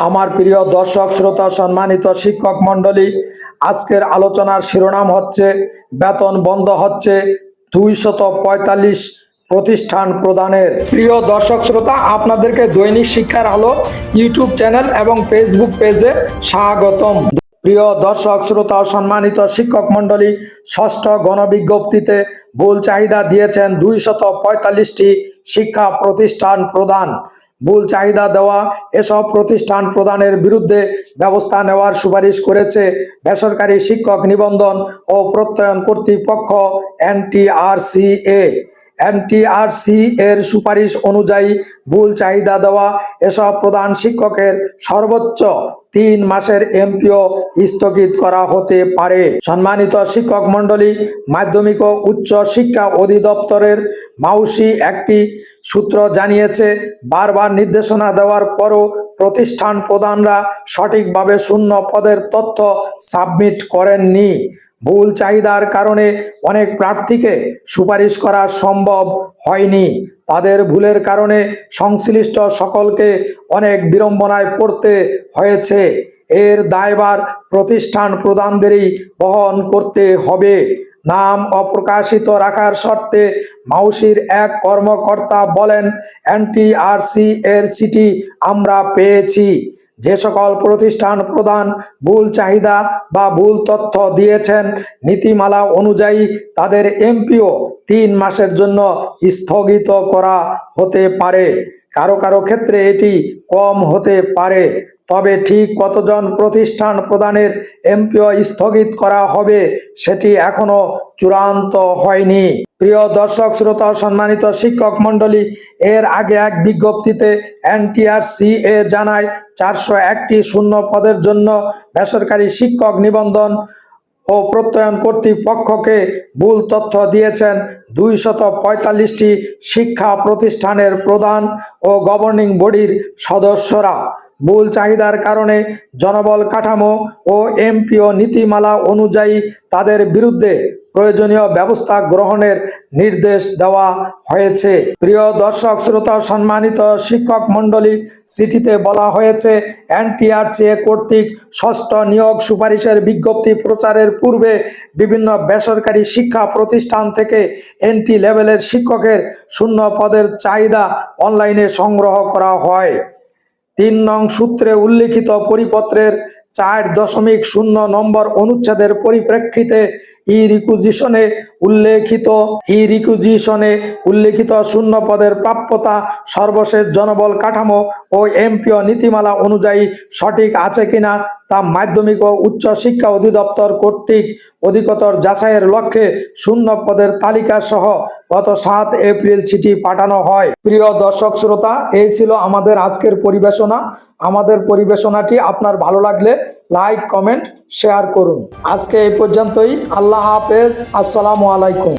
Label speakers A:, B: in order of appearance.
A: আমার প্রিয় দর্শক শ্রোতা সম্মানিত শিক্ষক মণ্ডলী, আজকের আলোচনার শিরোনাম হচ্ছে বেতন বন্ধ হচ্ছে 245 প্রতিষ্ঠান প্রদানের। প্রিয় দর্শক শ্রোতা, আপনাদেরকে দৈনিক শিক্ষার আলো ইউটিউব চ্যানেল এবং ফেসবুক পেজে স্বাগতম। প্রিয় দর্শক শ্রোতা সম্মানিত শিক্ষক মণ্ডলী, ষষ্ঠ গণবিজ্ঞপ্তিতে ভুল চাহিদা দিয়েছেন 245টি শিক্ষা প্রতিষ্ঠান প্রদান। ভুল চাহিদা দেওয়া এসব প্রতিষ্ঠান প্রদানের বিরুদ্ধে ব্যবস্থা নেওয়ার সুপারিশ করেছে বেসরকারি শিক্ষক নিবন্ধন ও প্রত্যয়ন কর্তৃপক্ষ NTRCA। NTRC এর সুপারিশ অনুযায়ী ভুল চাহিদা দেওয়া এসব প্রধান শিক্ষকের সর্বোচ্চ 3 মাসের এমপিও স্থগিত করা হতে পারে। সম্মানিত শিক্ষক মণ্ডলী, মাধ্যমিক ও উচ্চ শিক্ষা অধিদপ্তরের মাউসি একটি সূত্র জানিয়েছে, বারবার নির্দেশনা দেওয়ার পরও প্রতিষ্ঠান প্রধানরা সঠিকভাবে শূন্য পদের তথ্য সাবমিট করেননি। ভুল চাহিদার কারণে অনেক প্রার্থীকে সুপারিশ করা সম্ভব হয়নি। তাদের ভুলের কারণে সংশ্লিষ্ট সকলকে অনেক বিড়ম্বনায় পড়তে হয়েছে। এর দায়ভার প্রতিষ্ঠান প্রধানদেরই বহন করতে হবে। নাম অপ্রকাশিত রাখার শর্তে মাউসির এক কর্মকর্তা বলেন, NTRC এর চিঠি আমরা পেয়েছি। যে সকল প্রতিষ্ঠান প্রধান ভুল চাহিদা বা ভুল তথ্য দিয়েছেন, নীতিমালা অনুযায়ী তাদের এমপিও 3 মাসের জন্য স্থগিত করা হতে পারে। কারো কারো ক্ষেত্রে এটি কম হতে পারে। তবে ঠিক কতজন প্রতিষ্ঠান প্রদানের এমপিও স্থগিত করা হবে সেটি এখনো চূড়ান্ত হয়নি। প্রিয় দর্শক শ্রোতা সম্মানিত শিক্ষক মণ্ডলী, এর আগে এক বিজ্ঞপ্তিতে NTRCA জানায় 401টি শূন্য পদের জন্য বেসরকারি শিক্ষক নিবন্ধন ও প্রত্যয়ন কর্তৃপক্ষকে ভুল তথ্য দিয়েছেন 245টি শিক্ষা প্রতিষ্ঠানের প্রধান ও গভর্নিং বডির সদস্যরা। ভুল চাহিদার কারণে জনবল কাঠামো ও এমপিও নীতিমালা অনুযায়ী তাদের বিরুদ্ধে প্রয়োজনীয় ব্যবস্থা গ্রহণের নির্দেশ দেওয়া হয়েছে। প্রিয় দর্শক শ্রোতা সম্মানিত শিক্ষক মণ্ডলী, চিঠিতে বলা হয়েছে, NTRCA কর্তৃক ষষ্ঠ নিয়োগ সুপারিশের বিজ্ঞপ্তি প্রচারের পূর্বে বিভিন্ন বেসরকারি শিক্ষা প্রতিষ্ঠান থেকে NT লেভেলের শিক্ষকের শূন্য পদের চাহিদা অনলাইনে সংগ্রহ করা হয়। 3 নং সূত্রে উল্লিখিত পরিপত্রের 4.0 নম্বর অনুচ্ছেদের পরিপ্রেক্ষিতে ই রিকুইজিশনে উল্লেখিত শূন্য পদের প্রাপ্যতা সর্বশেষ জনবল কাঠামো ও এমপিও নীতিমালা অনুযায়ী সঠিক আছে কিনা তা মাধ্যমিক ও উচ্চ শিক্ষা অধিদপ্তর কর্তৃক অধিকতর যাচাইয়ের লক্ষ্যে শূন্য পদের তালিকা সহ গত 7 এপ্রিল চিঠি পাঠানো হয়। প্রিয় দর্শক শ্রোতা, এই ছিল আমাদের আজকের পরিবেশনা। আমাদের পরিবেশনাটি আপনার ভালো লাগলে লাইক, কমেন্ট, শেয়ার করুন। আজকে এই পর্যন্তই। আল্লাহ হাফেজ। আসসালামু আলাইকুম।